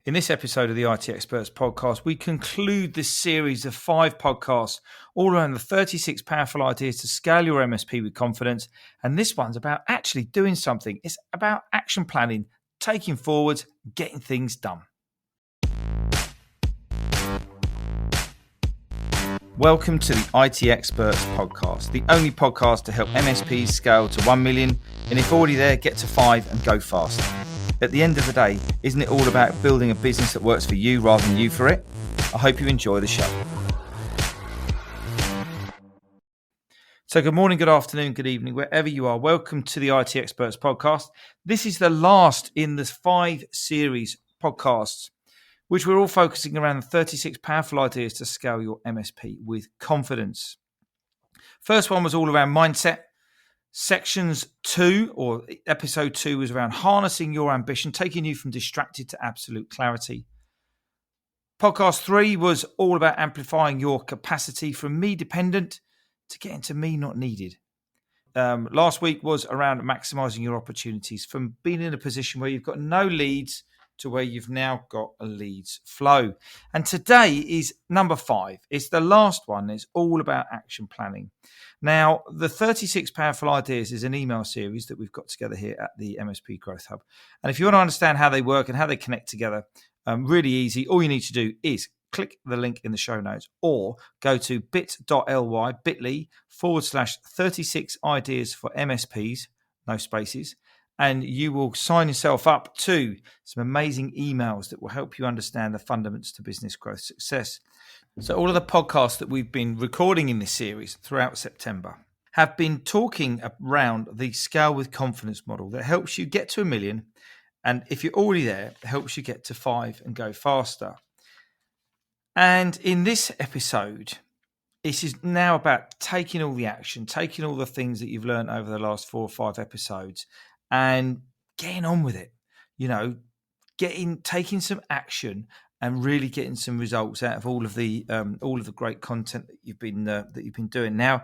In this episode of the IT Experts podcast, we conclude this series of 5 podcasts all around the 36 powerful ideas to scale your MSP with confidence. And this one's about actually doing something. It's about action planning, taking forward, getting things done. Welcome to the IT Experts podcast, the only podcast to help MSPs scale to 1 million, and if already there, get to 5 and go faster. At the end of the day, isn't it all about building a business that works for you rather than you for it? I hope you enjoy the show. So good morning, good afternoon, good evening, wherever you are. Welcome to the IT Experts podcast. This is the last in the 5 series podcasts, which we're all focusing around the 36 powerful ideas to scale your MSP with confidence. First one was all around mindset. Sections 2 or episode 2 was around harnessing your ambition, taking you from distracted to absolute clarity. Podcast 3 was all about amplifying your capacity from me dependent to getting to me not needed. Last week was around maximizing your opportunities from being in a position where you've got no leads to where you've now got a leads flow. And today is number 5. It's the last one. It's all about action planning. Now, the 36 Powerful Ideas is an email series that we've got together here at the MSP Growth Hub. And if you want to understand how they work and how they connect together, really easy. All you need to do is click the link in the show notes or go to bit.ly/36 ideas for MSPs, no spaces, and you will sign yourself up to some amazing emails that will help you understand the fundamentals to business growth success. So all of the podcasts that we've been recording in this series throughout September have been talking around the scale with confidence model that helps you get to 1 million. And if you're already there, it helps you get to 5 and go faster. And in this episode, this is now about taking all the action, taking all the things that you've learned over the last 4 or 5 episodes and getting on with it, taking some action and really getting some results out of all of the great content that you've been doing. Now,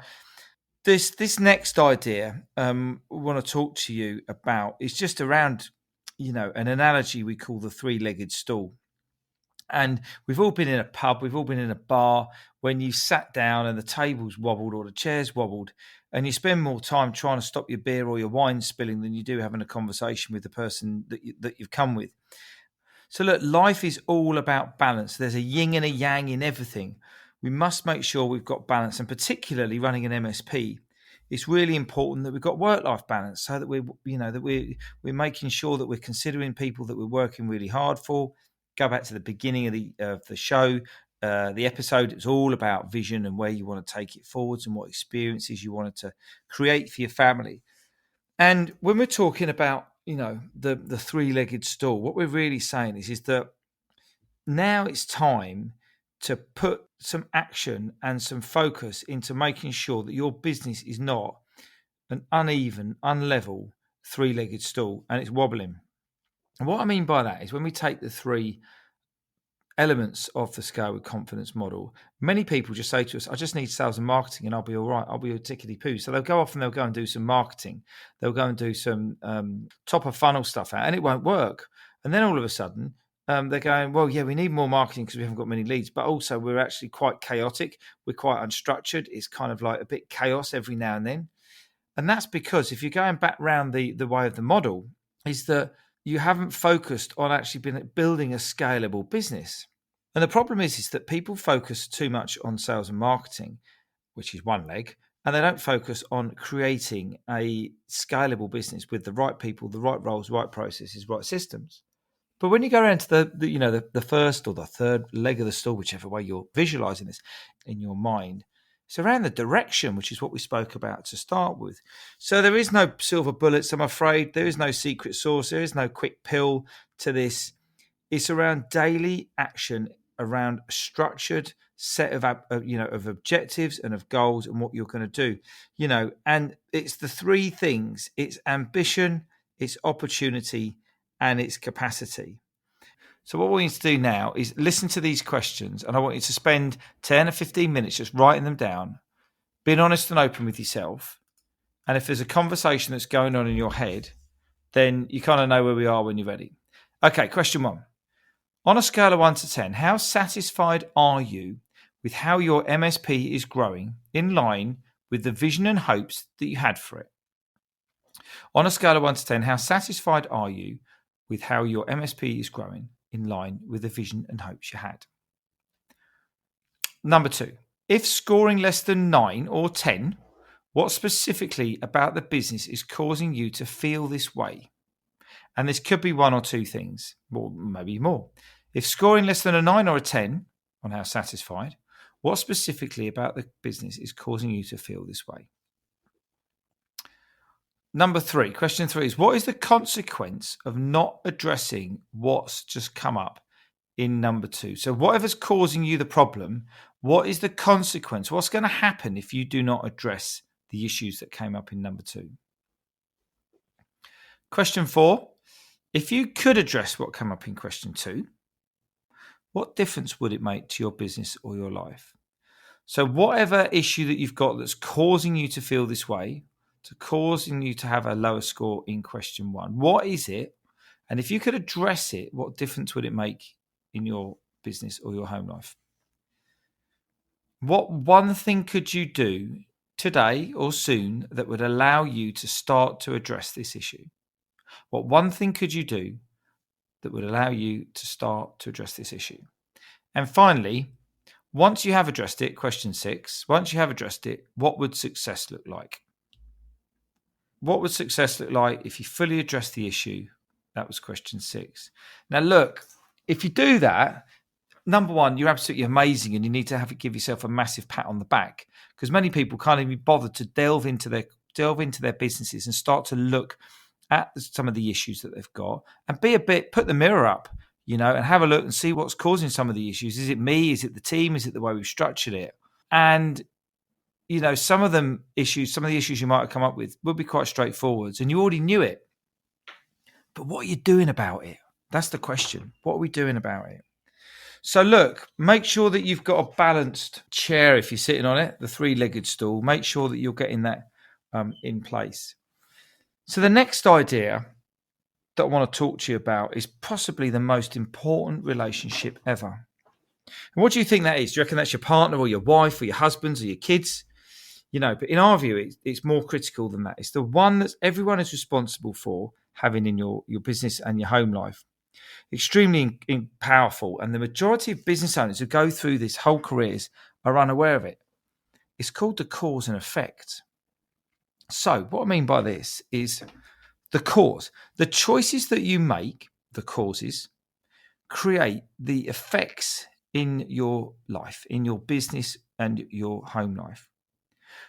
this next idea we want to talk to you about is just around, an analogy we call the 3-legged stool. And we've all been in a pub, we've all been in a bar when you sat down and the tables wobbled or the chairs wobbled, and you spend more time trying to stop your beer or your wine spilling than you do having a conversation with the person that you've come with. So look, life is all about balance. There's a yin and a yang in everything. We must make sure we've got balance, and particularly running an MSP, it's really important that we've got work-life balance so that we're making sure that we're considering people that we're working really hard for. Go back to the beginning of the show. The episode is all about vision and where you want to take it forwards and what experiences you wanted to create for your family. And when we're talking about, the 3-legged stool, what we're really saying is that now it's time to put some action and some focus into making sure that your business is not an uneven, unlevel 3-legged stool and it's wobbling. And what I mean by that is when we take the 3 elements of the scale with confidence model, many people just say to us, I just need sales and marketing and I'll be all right. I'll be a tickety poo. So they'll go off and they'll go and do some marketing. They'll go and do some top of funnel stuff out and it won't work. And then all of a sudden they're going, well, yeah, we need more marketing because we haven't got many leads, but also we're actually quite chaotic. We're quite unstructured. It's kind of like a bit chaos every now and then. And that's because if you're going back round the way of the model is that you haven't focused on actually building a scalable business. And the problem is that people focus too much on sales and marketing, which is one leg, and they don't focus on creating a scalable business with the right people, the right roles, right processes, right systems. But when you go around to the first or the third leg of the stool, whichever way you're visualizing this in your mind, it's around the direction, which is what we spoke about to start with. So there is no silver bullets, I'm afraid. There is no secret sauce. There is no quick pill to this. It's around daily action, around a structured set of objectives and of goals and what you're going to do. And it's the 3 things. It's ambition, it's opportunity, and it's capacity. So what we need to do now is listen to these questions, and I want you to spend 10 or 15 minutes just writing them down, being honest and open with yourself. And if there's a conversation that's going on in your head, then you kind of know where we are when you're ready. Okay, question 1. On a scale of 1 to 10, how satisfied are you with how your MSP is growing in line with the vision and hopes that you had for it? On a scale of 1 to 10, how satisfied are you with how your MSP is growing in line with the vision and hopes you had? Number 2, if scoring less than 9 or 10, what specifically about the business is causing you to feel this way? And this could be one or two things, or maybe more. If scoring less than a 9 or a 10 on how satisfied, what specifically about the business is causing you to feel this way? Number 3, question 3 is, what is the consequence of not addressing what's just come up in number 2? So whatever's causing you the problem, what is the consequence? What's going to happen if you do not address the issues that came up in number 2? Question 4, if you could address what came up in question 2, what difference would it make to your business or your life? So whatever issue that you've got that's causing you to feel this way, to causing you to have a lower score in question 1, what is it? And if you could address it, what difference would it make in your business or your home life? What one thing could you do today or soon that would allow you to start to address this issue? What one thing could you do that would allow you to start to address this issue? And finally, once you have addressed it, question 6, once you have addressed it, what would success look like? What would success look like if you fully address the issue? That was question 6. Now, look, if you do that, number 1, you're absolutely amazing, and you need to give yourself a massive pat on the back, because many people can't even be bothered to delve into their businesses and start to look at some of the issues that they've got and put the mirror up, and have a look and see what's causing some of the issues. Is it me? Is it the team? Is it the way we've structured it? And some of the issues you might have come up with would be quite straightforward, and you already knew it. But what are you doing about it? That's the question. What are we doing about it? So look, make sure that you've got a balanced chair if you're sitting on it, the 3-legged stool. Make sure that you're getting that in place. So the next idea that I want to talk to you about is possibly the most important relationship ever. And what do you think that is? Do you reckon that's your partner or your wife or your husbands or your kids? But in our view, it's more critical than that. It's the one that everyone is responsible for having in your business and your home life. Extremely powerful. And the majority of business owners who go through this whole careers are unaware of it. It's called the cause and effect. So what I mean by this is the cause. The choices that you make, the causes, create the effects in your life, in your business and your home life.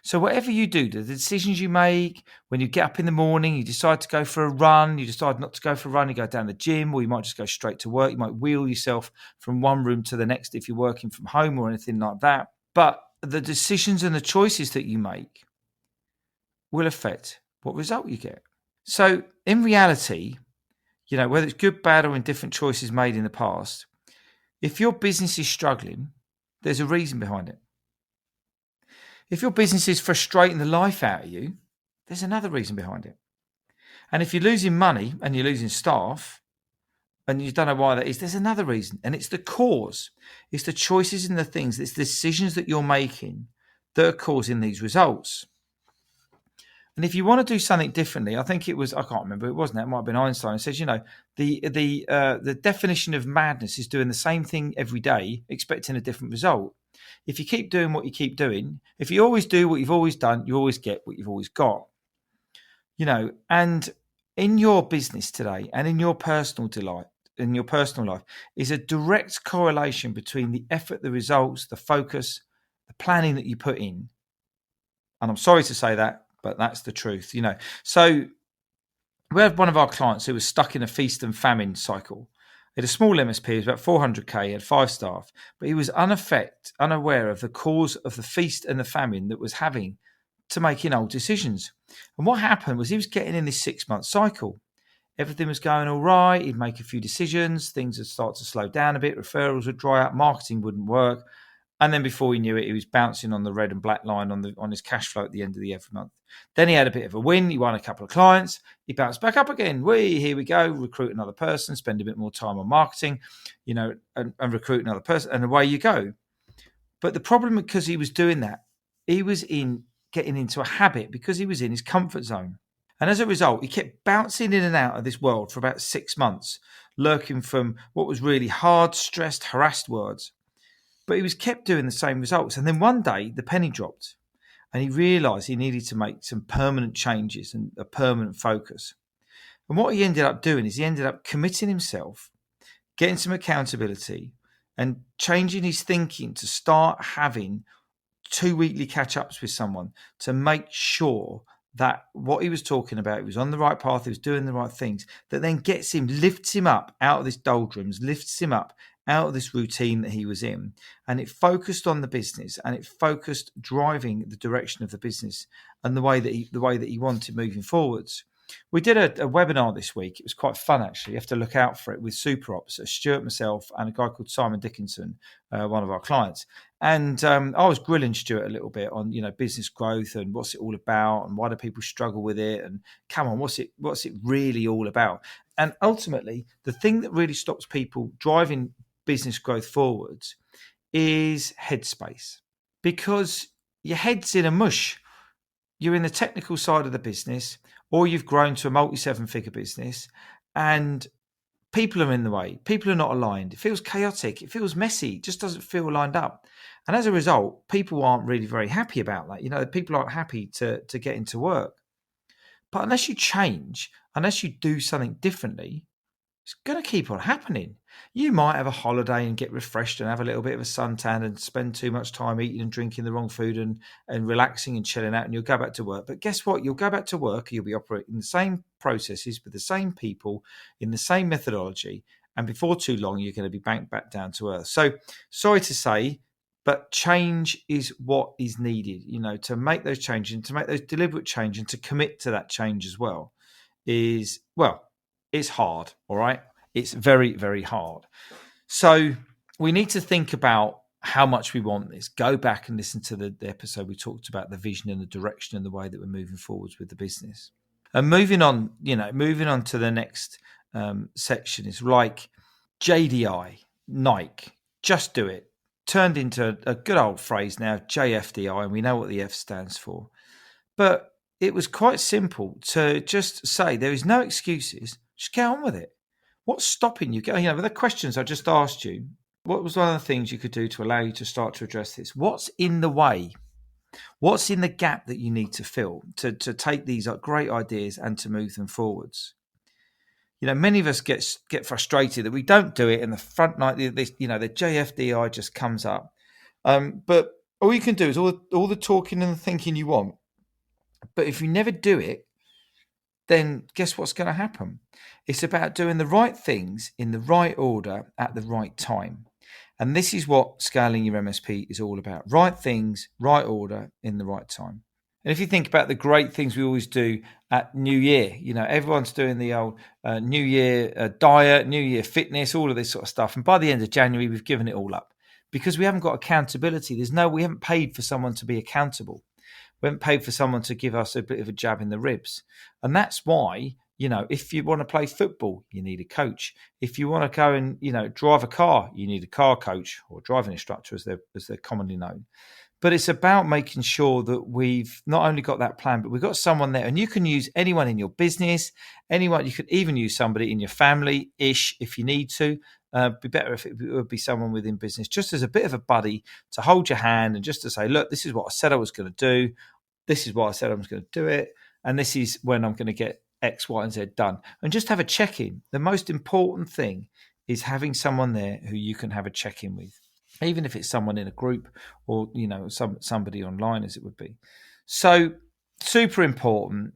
So whatever you do, the decisions you make, when you get up in the morning, you decide to go for a run, you decide not to go for a run, you go down the gym, or you might just go straight to work. You might wheel yourself from one room to the next if you're working from home or anything like that. But the decisions and the choices that you make will affect what result you get. So in reality, whether it's good, bad, or indifferent choices made in the past, if your business is struggling, there's a reason behind it. If your business is frustrating the life out of you, there's another reason behind it. And if you're losing money and you're losing staff and you don't know why that is, there's another reason. And it's the cause. It's the choices and the things, it's the decisions that you're making that are causing these results. And if you want to do something differently, I think it was, I can't remember, it wasn't that, it might have been Einstein. It says, the definition of madness is doing the same thing every day, expecting a different result. If you keep doing what you keep doing, if you always do what you've always done, you always get what you've always got. And in your business today and in your personal life is a direct correlation between the effort, the results, the focus, the planning that you put in. And I'm sorry to say that, but that's the truth, So we had one of our clients who was stuck in a feast and famine cycle. He had a small MSP, he was about 400k, he had 5 staff, but he was unaware of the cause of the feast and the famine that was having to making old decisions. And what happened was he was getting in this 6-month cycle. Everything was going all right. He'd make a few decisions. Things would start to slow down a bit. Referrals would dry up. Marketing wouldn't work. And then before he knew it, he was bouncing on the red and black line on his cash flow at the end of the every month. Then he had a bit of a win. He won a couple of clients. He bounced back up again. Here we go. Recruit another person, spend a bit more time on marketing, and recruit another person, and away you go. But the problem, because he was doing that, he was getting into a habit because he was in his comfort zone. And as a result, he kept bouncing in and out of this world for about 6 months, lurking from what was really hard, stressed, harassed words. But he was kept doing the same results. And then one day the penny dropped and he realised he needed to make some permanent changes and a permanent focus. And what he ended up doing is he ended up committing himself, getting some accountability and changing his thinking to start having 2 weekly catch-ups with someone to make sure that what he was talking about, he was on the right path, he was doing the right things, that then lifts him up out of this doldrums, lifts him up out of this routine that he was in. And it focused on the business and it focused driving the direction of the business and the way that he wanted moving forwards. We did a webinar this week. It was quite fun, actually. You have to look out for it with Super Ops, Stuart, myself, and a guy called Simon Dickinson, one of our clients. And I was grilling Stuart a little bit on, business growth and what's it all about and why do people struggle with it? And come on, what's it really all about? And ultimately, the thing that really stops people driving business growth forwards is headspace, because your head's in a mush. You're in the technical side of the business, or you've grown to a multi-7-figure business and people are in the way. People are not aligned. It feels chaotic. It feels messy. It just doesn't feel lined up. And as a result, people aren't really very happy about that. People aren't happy to get into work. But unless you change, unless you do something differently, it's going to keep on happening. You might have a holiday and get refreshed and have a little bit of a suntan and spend too much time eating and drinking the wrong food and relaxing and chilling out, and you'll go back to work. But guess what? You'll go back to work, you'll be operating the same processes with the same people in the same methodology. And before too long, you're going to be back down to earth. So sorry to say, but change is what is needed, to make those changes and to make those deliberate changes and to commit to that change as well it's hard, all right? It's very, very hard. So we need to think about how much we want this. Go back and listen to the episode we talked about the vision and the direction and the way that we're moving forwards with the business. And moving on to the next section is like JDI, Nike, just do it, turned into a good old phrase now, JFDI, and we know what the F stands for. But it was quite simple to just say there is no excuses. Just get on with it. What's stopping you? With the questions I just asked you, what was one of the things you could do to allow you to start to address this? What's in the way? What's in the gap that you need to fill to take these great ideas and to move them forwards? Many of us get frustrated that we don't do it in the front night. The JFDI just comes up. But all you can do is all the talking and the thinking you want. But if you never do it, then guess what's going to happen? It's about doing the right things in the right order at the right time. And this is what scaling your MSP is all about. Right things, right order, in the right time. And if you think about the great things we always do at New Year, everyone's doing the old New Year diet, New Year fitness, all of this sort of stuff. And by the end of January, we've given it all up because we haven't got accountability. We haven't paid for someone to be accountable. We haven't paid for someone to give us a bit of a jab in the ribs. And that's why, if you want to play football, you need a coach. If you want to go and, drive a car, you need a car coach or driving instructor as they're commonly known. But it's about making sure that we've not only got that plan, but we've got someone there. And you can use anyone in your business, anyone. You could even use somebody in your family-ish if you need to. Be better if it would be someone within business, just as a bit of a buddy to hold your hand and just to say, look, this is what I said I was going to do. This is why I said I was going to do it. And this is when I'm going to get X, Y, and Z done. And just have a check-in. The most important thing is having someone there who you can have a check-in with, even if it's someone in a group or, somebody online as it would be. So super important.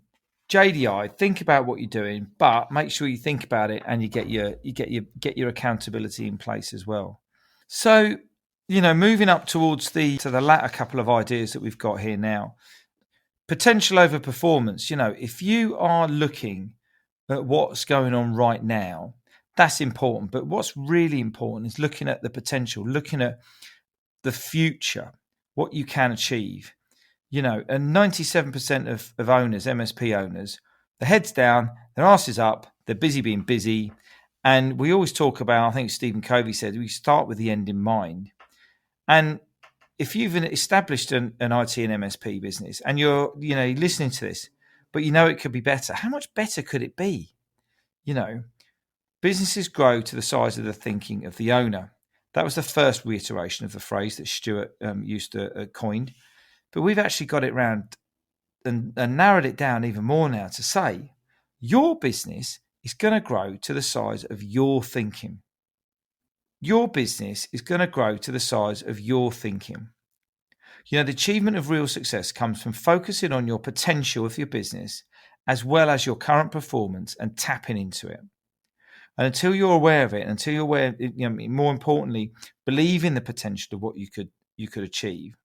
JDI, think about what you're doing, but make sure you think about it and you get your accountability in place as well. So, moving up towards the latter couple of ideas that we've got here now. Potential over performance. If you are looking at what's going on right now, that's important. But what's really important is looking at the potential, looking at the future, what you can achieve. And 97% of owners, MSP owners, their heads down, their asses up, they're busy being busy. And we always talk about, I think Stephen Covey said, we start with the end in mind. And if you've established an IT and MSP business and you're listening to this, but it could be better, how much better could it be? Businesses grow to the size of the thinking of the owner. That was the first reiteration of the phrase that Stuart used to coined. But we've actually got it round and narrowed it down even more now to say your business is going to grow to the size of your thinking. Your business is going to grow to the size of your thinking. The achievement of real success comes from focusing on your potential of your business as well as your current performance and tapping into it. And until you're aware of it, until you're aware, more importantly, believe in the potential of what you could achieve,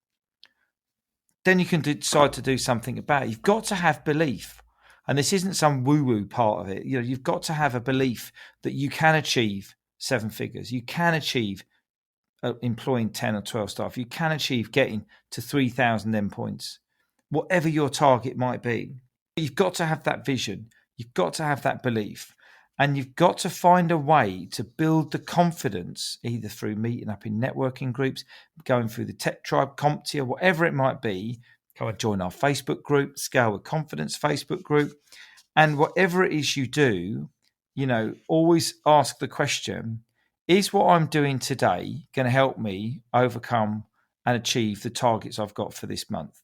then you can decide to do something about it. You've got to have belief. And this isn't some woo-woo part of it. You've got to have a belief that you can achieve 7 figures. You can achieve employing 10 or 12 staff. You can achieve getting to 3,000 endpoints, whatever your target might be. You've got to have that vision. You've got to have that belief. And you've got to find a way to build the confidence, either through meeting up in networking groups, going through the Tech Tribe, CompTIA, whatever it might be. Come and join our Facebook group, Scale with Confidence Facebook group. And whatever it is you do, always ask the question, is what I'm doing today going to help me overcome and achieve the targets I've got for this month?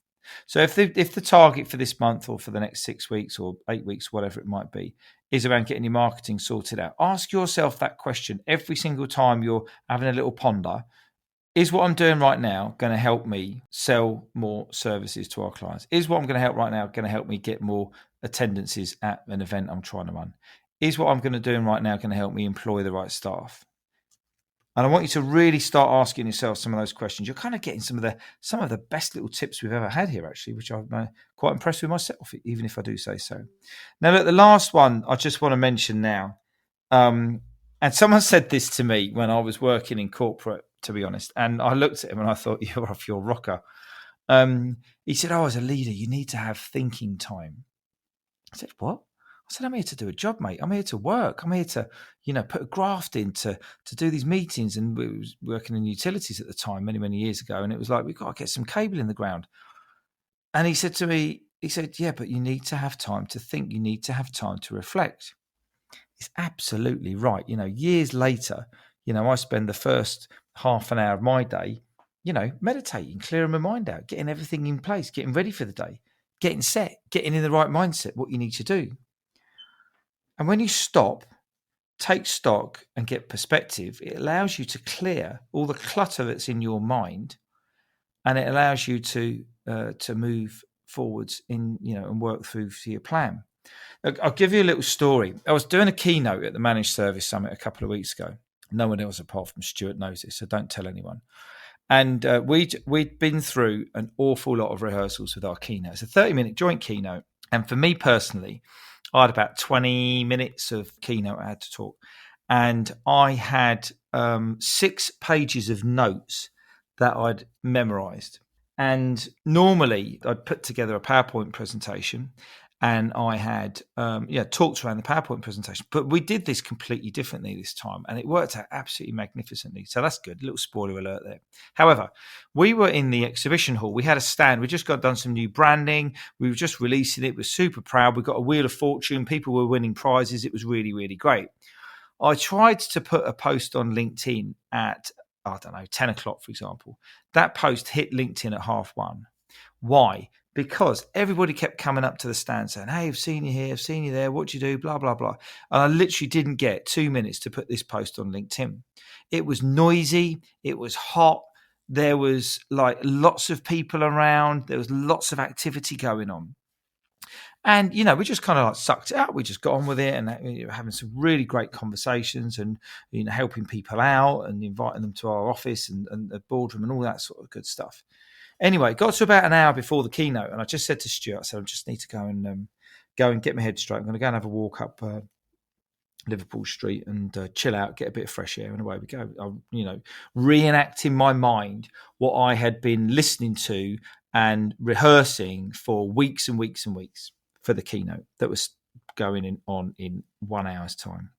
So if the target for this month or for the next 6 weeks or 8 weeks, whatever it might be, is around getting your marketing sorted out, ask yourself that question every single time you're having a little ponder. Is what I'm doing right now going to help me sell more services to our clients? Is what I'm going to help right now going to help me get more attendances at an event I'm trying to run? Is what I'm going to do right now going to help me employ the right staff? And I want you to really start asking yourself some of those questions. You're kind of getting some of the best little tips we've ever had here, actually, which I'm quite impressed with myself, even if I do say so. Now, look, the last one I just want to mention now, and someone said this to me when I was working in corporate, to be honest, and I looked at him and I thought, you're off your rocker. He said, as a leader, you need to have thinking time. I said, what? I said, I'm here to do a job, mate. I'm here to work. I'm here to, put a graft in to do these meetings. And we was working in utilities at the time, many, many years ago. And it was like, we've got to get some cable in the ground. And he said to me, yeah, but you need to have time to think. You need to have time to reflect. It's absolutely right. Years later, I spend the first half an hour of my day, meditating, clearing my mind out, getting everything in place, getting ready for the day, getting set, getting in the right mindset, what you need to do. And when you stop, take stock and get perspective, it allows you to clear all the clutter that's in your mind, and it allows you to move forwards in, and work through your plan. I'll give you a little story. I was doing a keynote at the Managed Service Summit a couple of weeks ago. No one else apart from Stuart knows this, so don't tell anyone. And we'd been through an awful lot of rehearsals with our keynote. It's a 30-minute joint keynote. And for me personally, I had about 20 minutes of keynote I had to talk. And I had 6 pages of notes that I'd memorized. And normally I'd put together a PowerPoint presentation and I had talks around the PowerPoint presentation. But we did this completely differently this time, and it worked out absolutely magnificently. So that's good. A little spoiler alert there. However, we were in the exhibition hall. We had a stand. We just done some new branding. We were just releasing it. We were super proud. We got a Wheel of Fortune. People were winning prizes. It was really, really great. I tried to put a post on LinkedIn at, 10 o'clock, for example. That post hit LinkedIn at 1:30. Why? Because everybody kept coming up to the stand saying, hey, I've seen you here, I've seen you there, what do you do, blah, blah, blah. And I literally didn't get 2 minutes to put this post on LinkedIn. It was noisy, it was hot, there was like lots of people around, there was lots of activity going on. And, we just kind of like sucked it up. We just got on with it and having some really great conversations and, helping people out and inviting them to our office and the boardroom and all that sort of good stuff. Anyway, got to about an hour before the keynote, and I just said to Stuart, I said, I just need to go and get my head straight. I'm going to go and have a walk up Liverpool Street and chill out, get a bit of fresh air, and away we go. Reenact in my mind what I had been listening to and rehearsing for weeks and weeks and weeks for the keynote that was going on in 1 hour's time.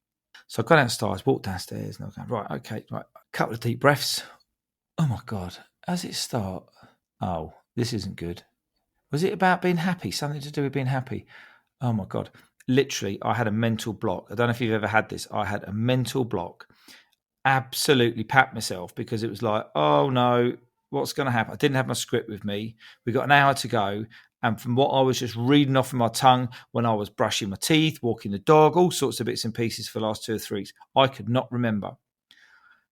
So I got outside, walked downstairs, and I was going, right, a couple of deep breaths. Oh my God, as it start, oh, this isn't good. Was it about being happy? Something to do with being happy? Oh my God. Literally, I had a mental block. I don't know if you've ever had this. I had a mental block. Absolutely packed myself because it was like, oh no, what's going to happen? I didn't have my script with me. We got an hour to go. And from what I was just reading off of my tongue when I was brushing my teeth, walking the dog, all sorts of bits and pieces for the last 2 or 3 weeks, I could not remember.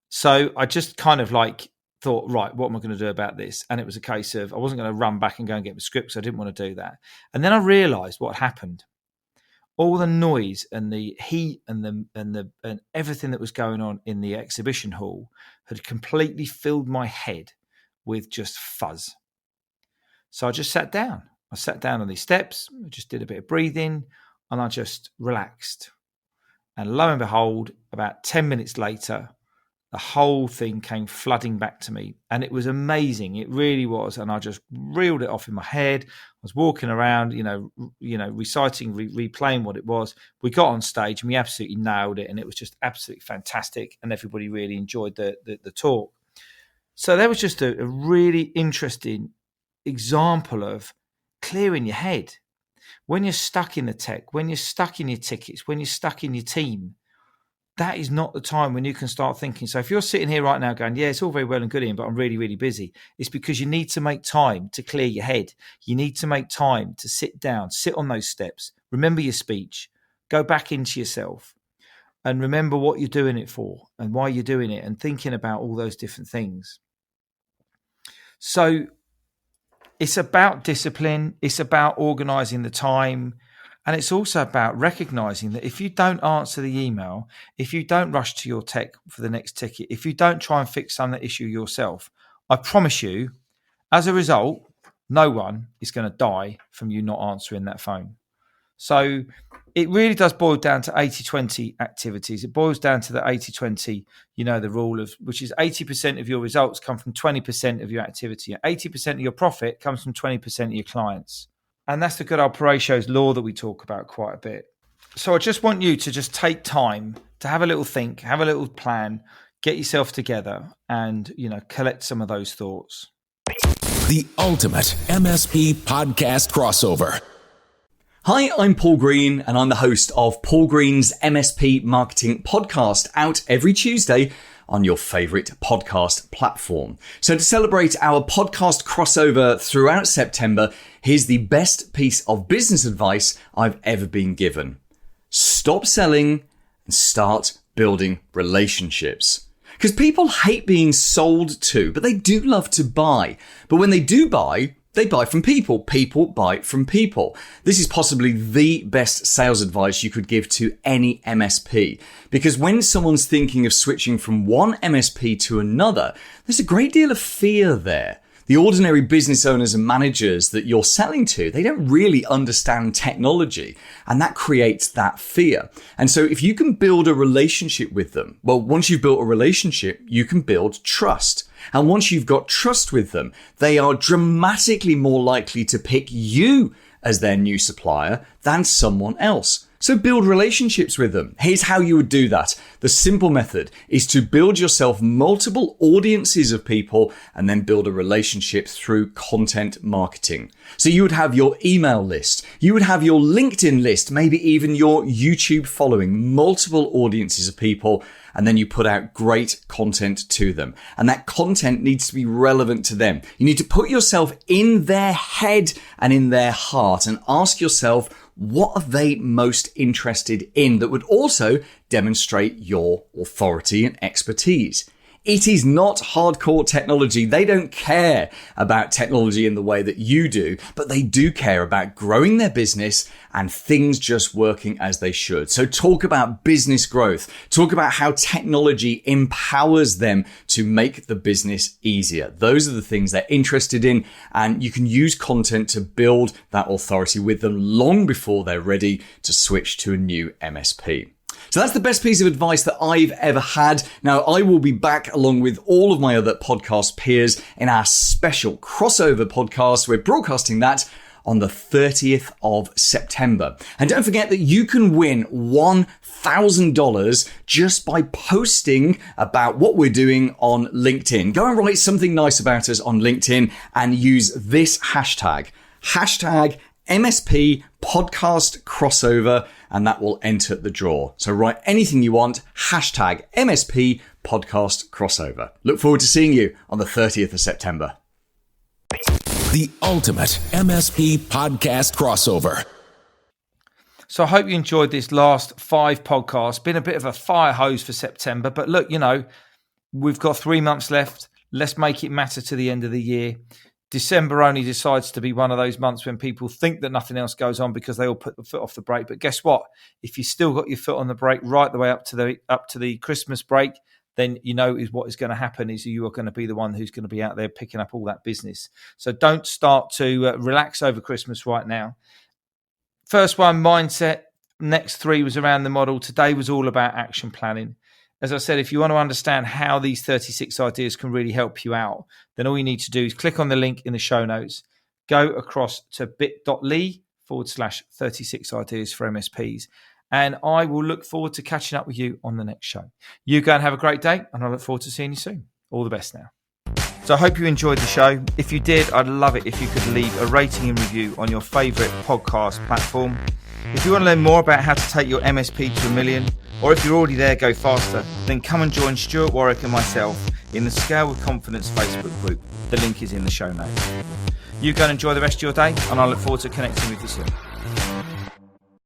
So I just kind of like thought, right, what am I going to do about this? And it was a case of I wasn't going to run back and go and get my script, so I didn't want to do that. And then I realised what happened. All the noise and the heat and everything that was going on in the exhibition hall had completely filled my head with just fuzz. So I just sat down. I sat down on these steps, I just did a bit of breathing, and I just relaxed. And lo and behold, about 10 minutes later, the whole thing came flooding back to me. And it was amazing. It really was. And I just reeled it off in my head. I was walking around, reciting, replaying what it was. We got on stage and we absolutely nailed it. And it was just absolutely fantastic. And everybody really enjoyed the talk. So that was just a really interesting example of clearing your head. When you're stuck in the tech, when you're stuck in your tickets, when you're stuck in your team, that is not the time when you can start thinking. So if you're sitting here right now going, yeah, it's all very well and good, Ian, but I'm really, really busy. It's because you need to make time to clear your head. You need to make time to sit down, sit on those steps, remember your speech, go back into yourself and remember what you're doing it for and why you're doing it and thinking about all those different things. So it's about discipline. It's about organising the time. And it's also about recognizing that if you don't answer the email, if you don't rush to your tech for the next ticket, if you don't try and fix some issue yourself, I promise you, as a result, no one is going to die from you not answering that phone. So it really does boil down to 80-20 activities. It boils down to the 80-20, the rule of, which is 80% of your results come from 20% of your activity. 80% of your profit comes from 20% of your clients. And that's the good old Pareto's law that we talk about quite a bit. So I just want you to just take time to have a little think, have a little plan, get yourself together and, collect some of those thoughts. The ultimate MSP podcast crossover. Hi, I'm Paul Green, and I'm the host of Paul Green's MSP Marketing Podcast, out every Tuesday on your favorite podcast platform. So to celebrate our podcast crossover throughout September, here's the best piece of business advice I've ever been given. Stop selling and start building relationships. Because people hate being sold to, but they do love to buy. But when they do buy, they buy from people. People buy from people. This is possibly the best sales advice you could give to any MSP. Because when someone's thinking of switching from one MSP to another, there's a great deal of fear there. The ordinary business owners and managers that you're selling to, they don't really understand technology, and that creates that fear. And so if you can build a relationship with them, well, once you've built a relationship, you can build trust. And once you've got trust with them, they are dramatically more likely to pick you as their new supplier than someone else. So build relationships with them. Here's how you would do that. The simple method is to build yourself multiple audiences of people and then build a relationship through content marketing. So you would have your email list, you would have your LinkedIn list, maybe even your YouTube following, multiple audiences of people, and then you put out great content to them. And that content needs to be relevant to them. You need to put yourself in their head and in their heart and ask yourself, what are they most interested in that would also demonstrate your authority and expertise? It is not hardcore technology. They don't care about technology in the way that you do, but they do care about growing their business and things just working as they should. So talk about business growth. Talk about how technology empowers them to make the business easier. Those are the things they're interested in, and you can use content to build that authority with them long before they're ready to switch to a new MSP. So that's the best piece of advice that I've ever had. Now, I will be back along with all of my other podcast peers in our special crossover podcast. We're broadcasting that on the 30th of September. And don't forget that you can win $1,000 just by posting about what we're doing on LinkedIn. Go and write something nice about us on LinkedIn and use this hashtag MSP Podcast Crossover, and that will enter the draw. So write anything you want, hashtag MSP Podcast Crossover. Look forward to seeing you on the 30th of September. The ultimate MSP podcast crossover. So I hope you enjoyed this last 5 podcasts. Been a bit of a fire hose for September, but look, we've got 3 months left. Let's make it matter to the end of the year. December only decides to be one of those months when people think that nothing else goes on because they all put the foot off the brake. But guess what? If you still got your foot on the brake right the way up to the Christmas break, then is what is going to happen is you are going to be the one who's going to be out there picking up all that business. So don't start to relax over Christmas right now. First one, mindset. Next 3 was around the model. Today was all about action planning. As I said, if you want to understand how these 36 ideas can really help you out, then all you need to do is click on the link in the show notes, go across to bit.ly/36 ideas for MSPs. And I will look forward to catching up with you on the next show. You go and have a great day, and I look forward to seeing you soon. All the best now. So I hope you enjoyed the show. If you did, I'd love it if you could leave a rating and review on your favourite podcast platform. If you want to learn more about how to take your MSP to $1 million, or if you're already there, go faster, then come and join Stuart Warwick and myself in the Scale with Confidence Facebook group. The link is in the show notes. You go and enjoy the rest of your day, and I look forward to connecting with you soon.